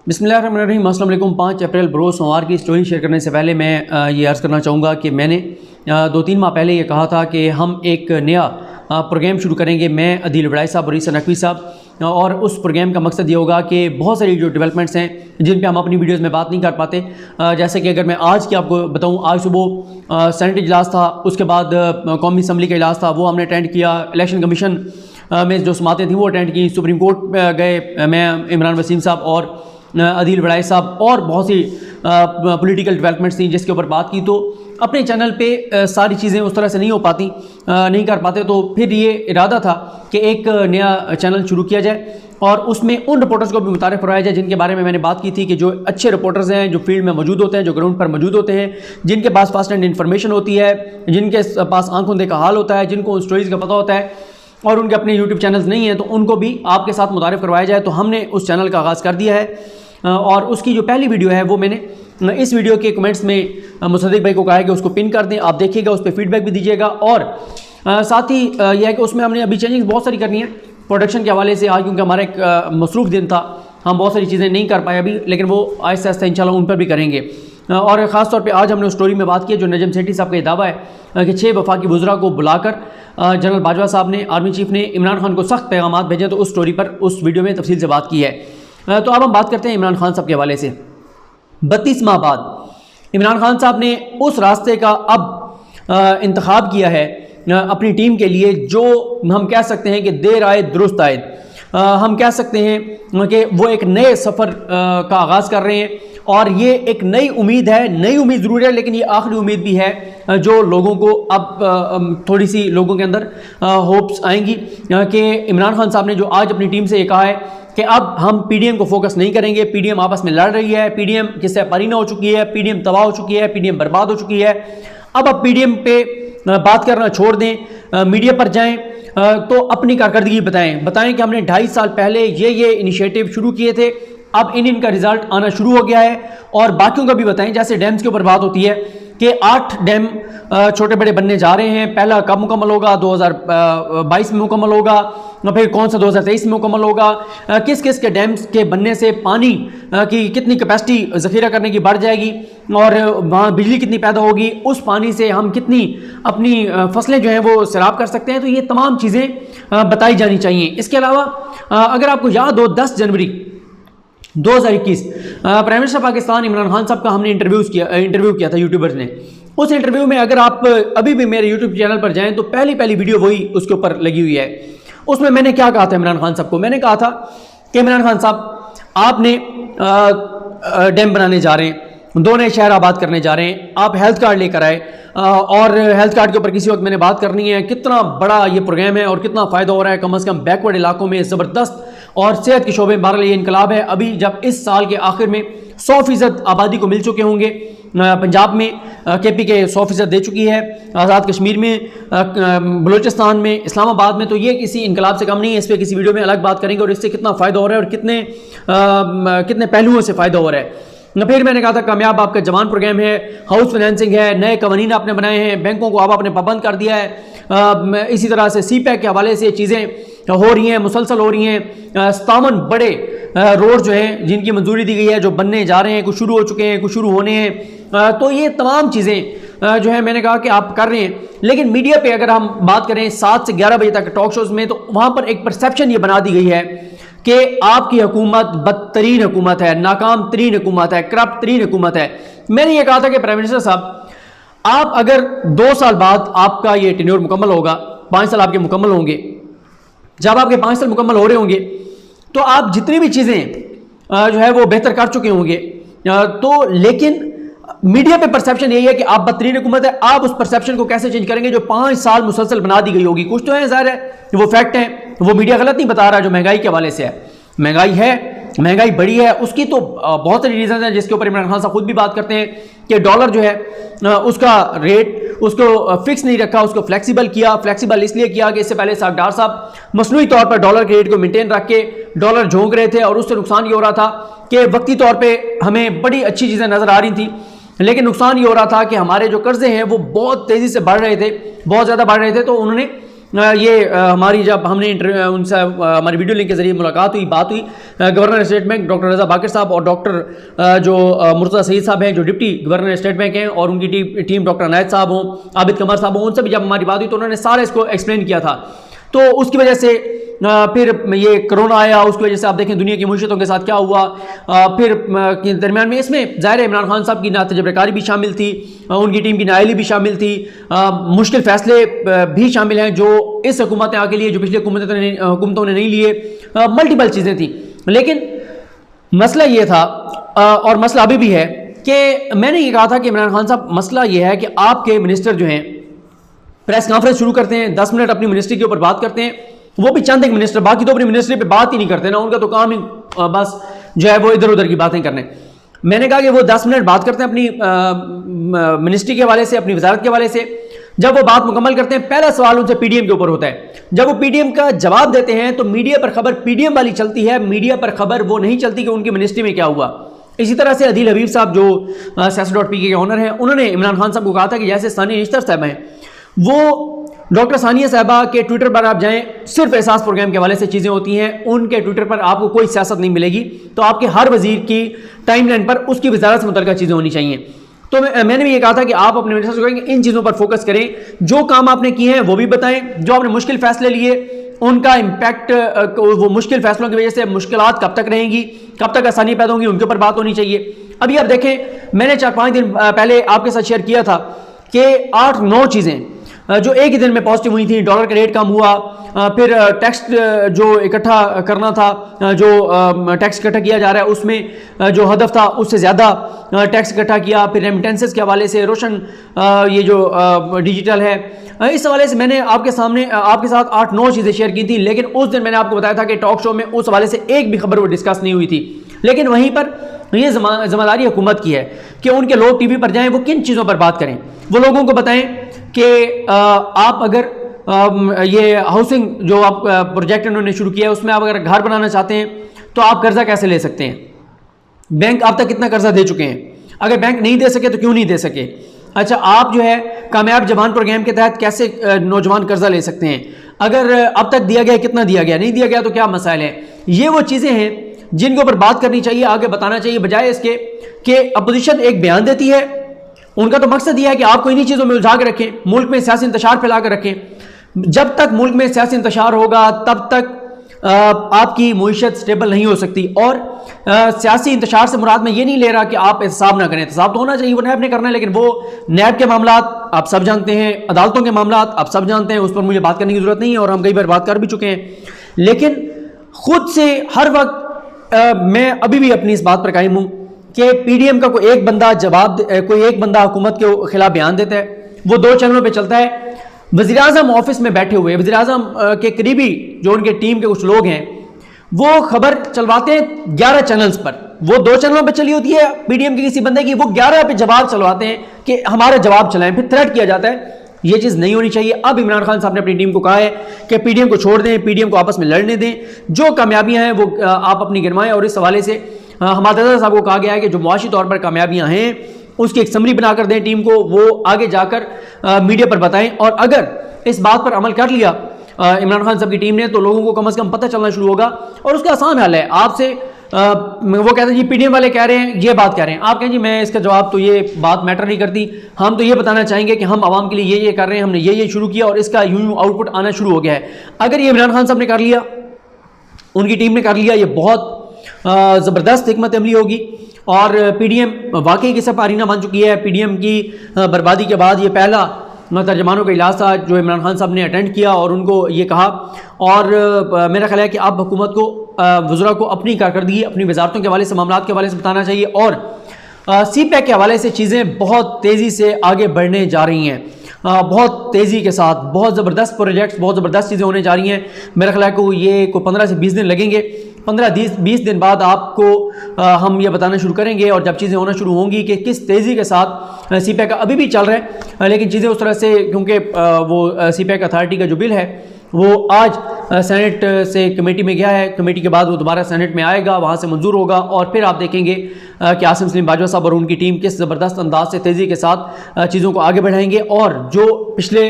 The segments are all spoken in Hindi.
बिस्मिल्लाहिर्रहमानिर्रहीम। अस्सलाम वालेकुम। 5 अप्रैल बरोज़ सोमवार की स्टोरी शेयर करने से पहले मैं ये अर्ज़ करना चाहूँगा कि मैंने 2-3 माह पहले ये कहा था कि हम एक नया प्रोग्राम शुरू करेंगे, मैं अदील वड़ाई साहब और ईसा नकवी साहब, और उस प्रोग्राम का मकसद ये होगा कि बहुत सारी जो डेवलपमेंट्स हैं जिन पे हम अपनी वीडियोस में बात नहीं कर पाते, जैसे कि अगर मैं आज की आपको बताऊं, आज सुबह सेनेट इजलास था, उसके बाद कौमी असम्बली का इजलास था, वो हमने अटेंड किया। इलेक्शन कमीशन में जो समातें थी वो अटेंड की। सुप्रीम कोर्ट गए मैं, इमरान वसीम साहब और अदील वड़ाई साहब, और बहुत सी पॉलिटिकल डेवलपमेंट्स थी जिसके ऊपर बात की। तो अपने चैनल पे सारी चीज़ें उस तरह से नहीं हो पाती, नहीं कर पाते, तो फिर ये इरादा था कि एक नया चैनल शुरू किया जाए और उसमें उन रिपोर्टर्स को भी मुतारिफ करवाया जाए जिनके बारे में मैंने बात की थी कि जो अच्छे रिपोर्टर्स हैं, जो फील्ड में मौजूद होते हैं, जो ग्राउंड पर मौजूद होते हैं, जिनके पास फर्स्ट हैंड इन्फॉर्मेशन होती है, जिनके पास आंखों देखा हाल होता है, जिनको उन स्टोरीज़ का पता होता है और उनके अपने यूट्यूब चैनल्स नहीं हैं, तो उनको भी आपके साथ मुतारिफ करवाया जाए। तो हमने उस चैनल का आगाज़ कर दिया है और उसकी जो पहली वीडियो है वो मैंने इस वीडियो के कमेंट्स में मुसद्दिक भाई को कहा है कि उसको पिन कर दें, आप देखिएगा, उस पर फीडबैक भी दीजिएगा। और साथ ही यह है कि उसमें हमने अभी चेंजिंग बहुत सारी करनी है प्रोडक्शन के हवाले से आज, क्योंकि हमारा एक मसरूफ़ दिन था, हम बहुत सारी चीज़ें नहीं कर पाए अभी, लेकिन वो आहिस्ता आहिस्ता इंशाल्लाह उन पर भी करेंगे। और ख़ास तौर पे आज हमने उस स्टोरी में बात की जो नजम सेठी साहब का ये दावा है कि 6 वफाकी वज़रा को बुलाकर जनरल बाजवा साहब ने, आर्मी चीफ ने इमरान खान को सख्त पैगाम भेजे, तो उस स्टोरी पर उस वीडियो में तफसील से बात की है। तो अब हम बात करते हैं इमरान खान साहब के हवाले से। 32 माह बाद इमरान खान साहब ने उस रास्ते का अब इंतखाब किया है अपनी टीम के लिए जो हम कह सकते हैं कि देर आए दुरुस्त आए। हम कह सकते हैं कि वो एक नए सफ़र का आगाज़ कर रहे हैं और ये एक नई उम्मीद है, नई उम्मीद ज़रूर है, लेकिन ये आखिरी उम्मीद भी है जो लोगों को अब थोड़ी सी लोगों के अंदर होप्स आएंगी कि इमरान खान साहब ने जो आज अपनी टीम से ये कहा है कि अब हम पीडीएम को फोकस नहीं करेंगे, पीडीएम आपस में लड़ रही है, पीडीएम किससे पारीना हो चुकी है, पीडीएम तबाह हो चुकी है, पीडीएम बर्बाद हो चुकी है, अब आप पीडीएम पे बात करना छोड़ दें, मीडिया पर जाएं, तो अपनी कारकर्दगी बताएं कि हमने 2.5 साल पहले ये इनिशिएटिव शुरू किए थे, अब इनका रिजल्ट आना शुरू हो गया है। और बाकियों का भी बताएं, जैसे डैम्स के ऊपर बात होती है कि 8 डैम छोटे बड़े बनने जा रहे हैं, पहला कब मुकम्मल होगा, 2022 में मुकम्मल होगा, फिर कौन सा 2023 में मुकम्मल होगा, किस किस के डैम्स के बनने से पानी की कितनी कैपेसिटी ज़ख़ीरा करने की बढ़ जाएगी और वहाँ बिजली कितनी पैदा होगी, उस पानी से हम कितनी अपनी फसलें जो हैं वो सैराब कर सकते हैं। तो ये तमाम चीज़ें बताई जानी चाहिए। इसके अलावा अगर आपको याद हो 10 जनवरी 2021 प्राइम मिनिस्टर पाकिस्तान इमरान खान साहब का हमने इंटरव्यू किया था यूट्यूबर्स ने। उस इंटरव्यू में अगर आप अभी भी मेरे यूट्यूब चैनल पर जाएं तो पहली वीडियो वही उसके ऊपर लगी हुई है। उसमें मैंने क्या कहा था इमरान खान साहब को, मैंने कहा था कि इमरान खान साहब आपने डैम बनाने जा रहे हैं, 2 नए शहर आबाद करने जा रहे हैं, आप हेल्थ कार्ड लेकर आए और हेल्थ कार्ड के ऊपर किसी वक्त मैंने बात करनी है कितना बड़ा ये प्रोग्राम है और कितना फ़ायदा हो रहा है कम से कम बैकवर्ड इलाकों में ज़बरदस्त, और सेहत के शोबे में बहरहाल ये इनकलाब है। अभी जब इस साल के आखिर में 100% आबादी को मिल चुके होंगे, पंजाब में केपी के 100% दे चुकी है, आज़ाद कश्मीर में, बलूचिस्तान में, इस्लामाबाद में, तो ये किसी इनकलाब से कम नहीं है। इस पर किसी वीडियो में अलग बात करेंगे और इससे कितना फ़ायदा हो रहा है और कितने पहलुओं से फ़ायदा हो रहा है। फिर मैंने कहा था कामयाब आपका जवान प्रोग्राम है, हाउस फाइनेंसिंग है, नए कवानीन आपने बनाए हैं, बैंकों को अब आपने पाबंद कर दिया है, इसी तरह से CPEC के हवाले से चीज़ें हो रही हैं, मुसलसल हो रही हैं। 57 बड़े रोड जो हैं जिनकी मंजूरी दी गई है, जो बनने जा रहे हैं, कुछ शुरू हो चुके हैं, कुछ शुरू होने हैं। तो ये तमाम चीज़ें जो है मैंने कहा कि आप कर रहे हैं, लेकिन मीडिया पे अगर हम बात करें 7 से 11 बजे तक टॉक शोज़ में, तो वहाँ पर एक परसेप्शन ये बना दी गई है कि आपकी हुकूमत बदतरीन हुकूमत है, नाकाम तरीन हुकूमत है, करप्ट तरीन हुकूमत है। मैंने ये कहा था कि प्राइम मिनिस्टर साहब, आप अगर 2 साल बाद आपका ये टेन्योर मुकम्मल होगा, 5 साल आपके मुकम्मल होंगे, जब आपके 5 साल मुकम्मल हो रहे होंगे तो आप जितनी भी चीज़ें जो है वो बेहतर कर चुके होंगे। तो लेकिन मीडिया पे परसेप्शन यही है कि आप बदतरीन हुकूमत है। आप उस परसेप्शन को कैसे चेंज करेंगे जो 5 साल मुसलसल बना दी गई होगी? कुछ तो है, ज़ाहिर है वो फैक्ट है, वो मीडिया गलत नहीं बता रहा। जो महंगाई के हवाले से है, महंगाई है, महंगाई बढ़ी है, उसकी तो बहुत सारी रीज़न है जिसके ऊपर इमरान खान साहब खुद भी बात करते हैं कि डॉलर जो है उसका रेट उसको फिक्स नहीं रखा, उसको फ्लेक्सिबल किया। फ्लेक्सिबल इसलिए किया कि इससे पहले सागडार साहब मसनूई तौर पर डॉलर के रेट को मेंटेन रख के डॉलर झोंक रहे थे और उससे नुकसान ये हो रहा था कि वक्ती तौर पर हमें बड़ी अच्छी चीज़ें नज़र आ रही थी, लेकिन नुकसान ये हो रहा था कि हमारे जो कर्जे हैं वो बहुत तेज़ी से बढ़ रहे थे, बहुत ज़्यादा बढ़ रहे थे। तो उन्होंने हमारी जब हमने उनसे हमारी वीडियो लिंक के जरिए मुलाकात हुई, बात हुई, गवर्नर स्टेट बैंक डॉक्टर रजा बाकर साहब और डॉक्टर जो मुर्तज़ा सईद साहब हैं जो डिप्टी गवर्नर स्टेट बैंक हैं, और उनकी टीम डॉक्टर अनायत साहब हों, आबिद कमर साहब हों, उनसे भी जब हमारी बात हुई तो उन्होंने सारा इसको एक्सप्लेन किया था। तो उसकी वजह से फिर ये कोरोना आया, उसकी वजह से आप देखें दुनिया की मुशीयतों के साथ क्या हुआ। फिर दरमियान में इसमें ज़ाहिर है इमरान खान साहब की नातजबरकारी भी शामिल थी, उनकी टीम की नाअहली भी शामिल थी, मुश्किल फ़ैसले भी शामिल हैं जो इस हुकूमत ने आके लिए, जो पिछली हुकूमतों ने नहीं लिए, मल्टीपल चीज़ें थी। लेकिन मसला ये था और मसला अभी भी है कि मैंने ये कहा था कि इमरान खान साहब, मसला ये है कि आपके मिनिस्टर जो हैं प्रेस कॉन्फ्रेंस शुरू करते हैं, 10 मिनट अपनी मिनिस्ट्री के ऊपर बात करते हैं, वो भी चंद एक मिनिस्टर, बाकी तो अपनी मिनिस्ट्री पे बात ही नहीं करते ना, उनका तो काम ही बस जो है वो इधर उधर की बातें करने। मैंने कहा कि वो 10 मिनट बात करते हैं अपनी मिनिस्ट्री के हवाले से, अपनी वजारत के हवाले से। जब वो बात मुकम्मल करते हैं, पहला सवाल उनसे पीडीएम के ऊपर होता है। जब वो पीडीएम का जवाब देते हैं तो मीडिया पर खबर पीडीएम वाली चलती है, मीडिया पर खबर वो नहीं चलती कि उनकी मिनिस्ट्री में क्या हुआ। इसी तरह से अदील हबीब साहब जो siyaset.pk के ऑनर हैं, उन्होंने इमरान खान साहब को कहा था कि जैसे सानिया निश्तर साहब हैं, वो डॉक्टर सानिया साहबा के ट्विटर पर आप जाएं, सिर्फ एहसास प्रोग्राम के हवाले से चीज़ें होती हैं, उनके ट्विटर पर आपको कोई सियासत नहीं मिलेगी। तो आपके हर वजीर की टाइमलाइन पर उसकी वजारत से मुतल्लिक़ चीज़ें होनी चाहिए। तो मैंने भी ये कहा था कि आप अपने मिनिस्टर से कहेंगे इन चीज़ों पर फोकस करें, जो काम आपने किए हैं वो भी बताएं, जो आपने मुश्किल फैसले लिए उनका इम्पैक्ट, वो मुश्किल फैसलों की वजह से मुश्किलात कब तक रहेंगी, कब तक आसानी पैदा होंगी, उनके ऊपर बात होनी चाहिए। अभी आप देखें, मैंने 4-5 दिन पहले आपके साथ शेयर किया था कि 8-9 चीज़ें जो एक ही दिन में पॉजिटिव हुई थी। डॉलर का रेट कम हुआ, फिर टैक्स जो इकट्ठा करना था, जो टैक्स इकट्ठा किया जा रहा है उसमें जो हदफ था उससे ज़्यादा टैक्स इकट्ठा किया। फिर रेमिटेंसेस के हवाले से रोशन ये जो डिजिटल है, इस हवाले से मैंने आपके साथ 8-9 चीज़ें शेयर की थी। लेकिन उस दिन मैंने आपको बताया था कि टॉक शो में उस हवाले से एक भी खबर वो डिस्कस नहीं हुई थी। लेकिन वहीं पर ये ज़िम्मेदारी हुकूमत की है कि उनके लोग टीवी पर जाएं, वो किन चीज़ों पर बात करें, वो लोगों को बताएं कि आप अगर ये हाउसिंग जो आप प्रोजेक्ट उन्होंने शुरू किया है उसमें आप अगर घर बनाना चाहते हैं तो आप कर्जा कैसे ले सकते हैं, बैंक आप तक कितना कर्जा दे चुके हैं, अगर बैंक नहीं दे सके तो क्यों नहीं दे सके। अच्छा, आप जो है कामयाब जवान प्रोग्राम के तहत कैसे नौजवान कर्जा ले सकते हैं, अगर अब तक दिया गया कितना दिया गया, नहीं दिया गया तो क्या मसाइल है। ये वो चीज़ें हैं जिनके ऊपर बात करनी चाहिए, आगे बताना चाहिए, बजाय इसके कि अपोजिशन एक बयान देती है। उनका तो मकसद यह है कि आपको इन्हीं चीज़ों में उलझा के रखें, मुल्क में सियासी इंतशार फैला कर रखें। जब तक मुल्क में सियासी इंतशार होगा तब तक आपकी मईशत स्टेबल नहीं हो सकती। और सियासी इंतशार से मुराद में ये नहीं ले रहा कि आप एहतसाब ना करें, एहतसाब तो होना चाहिए, वो नैब ने करना है, लेकिन वो नैब के मामलात आप सब जानते हैं, अदालतों के मामलात आप सब जानते हैं, उस पर मुझे बात करने की जरूरत नहीं है और हम कई बार बात कर भी चुके हैं। लेकिन खुद से हर वक्त मैं अभी भी अपनी इस बात पर कायम हूँ कि पीडीएम का कोई एक बंदा हुकूमत के खिलाफ बयान देता है, वो 2 चैनलों पे चलता है। वज़ीर-ए-आज़म ऑफिस में बैठे हुए, वज़ीर-ए-आज़म के करीबी जो उनके टीम के कुछ लोग हैं, वो खबर चलवाते हैं 11 चैनल्स पर। वो 2 चैनलों पे चली होती है पीडीएम के किसी बंदे की, वो 11 पे जवाब चलवाते हैं कि हमारा जवाब चलाएं, फिर थ्रेट किया जाता है। ये चीज़ नहीं होनी चाहिए। अब इमरान खान साहब ने अपनी टीम को कहा है कि पीडीएम को छोड़ दें, पीडीएम को आपस में लड़ने दें, जो कामयाबियां हैं वो आप अपनी गिनवाएं। और इस हवाले से हमारा साहब को कहा गया है कि जो मुआशी तौर पर कामयाबियां हैं उसकी एक समरी बनाकर दें टीम को, वो आगे जाकर मीडिया पर बताएं। और अगर इस बात पर अमल कर लिया इमरान खान साहब की टीम ने तो लोगों को कम से कम पता चलना शुरू होगा। और उसका आसान हल है, आपसे वो कहते हैं जी पीडीएम वाले कह रहे हैं, ये बात कह रहे हैं, आप कहें जी मैं इसका जवाब, तो ये बात मैटर नहीं करती, हम तो ये बताना चाहेंगे कि हम आवाम के लिए ये कर रहे हैं, हमने ये शुरू किया और इसका यूं आउटपुट आना शुरू हो गया है। अगर ये इमरान खान साहब ने कर लिया, उनकी टीम ने कर लिया, ये बहुत ज़बरदस्त हिकमत अमली होगी। और पीडीएम वाकई की सब आरीना बन चुकी है। पीडीएम की बर्बादी के बाद ये पहला तर्जमानों का इजलास था जो इमरान खान साहब ने अटेंड किया और उनको ये कहा। और मेरा ख्याल है कि अब हुकूमत को वज़रा को अपनी कारकर्दगी, अपनी वजारतों के हवाले से, मामलात के हवाले से बताना चाहिए। और CPEC के हवाले से चीज़ें बहुत तेज़ी से आगे बढ़ने जा रही हैं, बहुत तेज़ी के साथ, बहुत ज़बरदस्त प्रोजेक्ट्स, बहुत ज़बरदस्त चीज़ें होने जा रही हैं। मेरा ख्याल है कि ये को 15 से 20 दिन लगेंगे। 15-20 दिन बाद आपको हम ये बताना शुरू करेंगे और जब चीज़ें होना शुरू होंगी कि किस तेज़ी के साथ CPEC अभी भी चल रहा है, लेकिन चीज़ें उस तरह से, क्योंकि वो CPEC अथॉरिटी का जो बिल है वो आज सेनेट से कमेटी में गया है, कमेटी के बाद वो दोबारा सेनेट में आएगा, वहाँ से मंजूर होगा और फिर आप देखेंगे कि आसिम सलीम बाजवा साहब और उनकी टीम किस ज़बरदस्त अंदाज से तेज़ी के साथ चीज़ों को आगे बढ़ाएंगे। और जो पिछले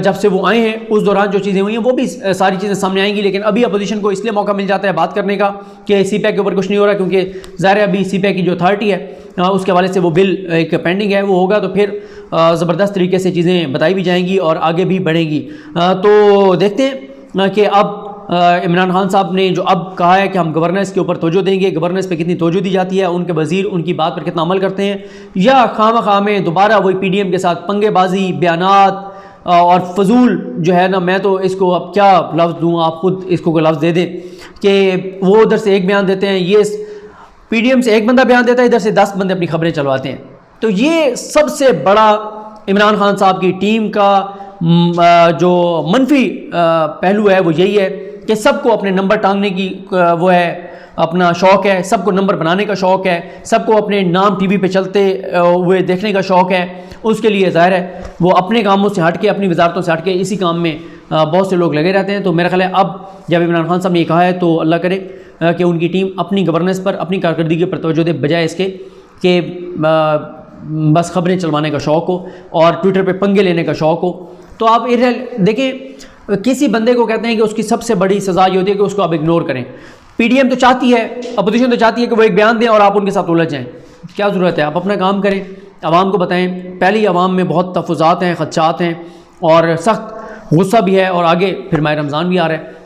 जब से वो आए हैं उस दौरान जो चीज़ें हुई हैं वो भी सारी चीज़ें सामने आएंगी। लेकिन अभी अपोजिशन को इसलिए मौका मिल जाता है बात करने का कि CPAC के ऊपर कुछ नहीं हो रहा, क्योंकि ज़ाहिर है अभी CPAC की जो अथॉरिटी है उसके हवाले से वो बिल एक पेंडिंग है, वो होगा तो फिर ज़बरदस्त तरीके से चीज़ें बताई भी जाएंगी और आगे भी बढ़ेंगी। तो देखते हैं कि अब इमरान खान साहब ने जो अब कहा है कि हम गवर्नेंस के ऊपर तवज्जो देंगे, गवर्नेंस पे कितनी तवज्जो दी जाती है, उनके वज़ीर उनकी बात पर कितना अमल करते हैं, या खामा में दोबारा वही PDM के साथ पंगेबाजी, बयानात और फजूल जो है ना, मैं तो इसको अब क्या लफ्ज़ दूँ, आप खुद इसको कोई लफ्ज़ दे दें कि वो उधर से एक बयान देते हैं, ये PDM से एक बंदा बयान देता है, इधर से 10 बंदे अपनी खबरें चलवाते हैं। तो ये सबसे बड़ा इमरान खान साहब की टीम का जो मनफी पहलू है वो यही है कि सबको अपने नंबर टांगने की वो है, अपना शौक़ है, सबको नंबर बनाने का शौक़ है, सबको अपने नाम TV पे चलते हुए देखने का शौक़ है। उसके लिए ज़ाहिर है वो अपने कामों से हट के, अपनी वजारतों से हट के इसी काम में बहुत से लोग लगे रहते हैं। तो मेरा ख्याल है अब जब इमरान खान साहब ने कहा है तो अल्लाह करे कि उनकी टीम अपनी गवर्नेंस पर, अपनी कारकर्दगी पर तवज्जो दे, बजाय इसके कि बस खबरें चलवाने का शौक़ हो और ट्विटर पे पंगे लेने का शौक़ हो। तो आप देखें, किसी बंदे को कहते हैं कि उसकी सबसे बड़ी सज़ा ये होती है कि उसको आप इग्नोर करें। PDM तो चाहती है, अपोजिशन तो चाहती है कि वो एक बयान दें और आप उनके साथ उलझ जाएँ। क्या ज़रूरत है, आप अपना काम करें, आवाम को बताएं। पहले ही आवाम में बहुत तहफ़्फ़ुज़ात हैं, ख़दशात हैं और सख्त गुस्सा भी है, और आगे फिर माह रमज़ान भी आ रहा है।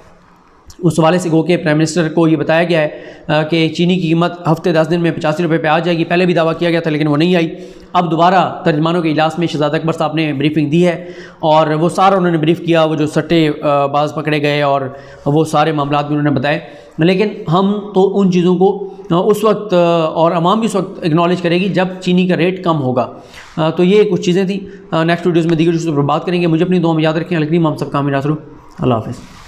उस हवाले से गो के प्राइम मिनिस्टर को ये बताया गया है कि चीनी की कीमत हफ्ते 10 दिन में 85 रुपये पे आ जाएगी। पहले भी दावा किया गया था लेकिन वो नहीं आई। अब दोबारा तर्जमानों के इजलास में शहजाद अकबर साहब ने ब्रीफिंग दी है और वो सारा उन्होंने ब्रीफ किया, वो जो सट्टे बाज पकड़े गए और वो सारे मामला भी उन्होंने बताए। लेकिन हम तो उन चीज़ों को उस वक्त और अवाम भी उस वक्त एक्नॉलेज करेगी जब चीनी का रेट कम होगा। तो ये कुछ चीज़ें थी। नेक्स्ट वीडियोज़ में दीगर चीज़ों पर बात करेंगे। मुझे अपनी दुआ में याद रखें। अलकरीम हम सब कामिल। अल्लाह हाफ़िज़।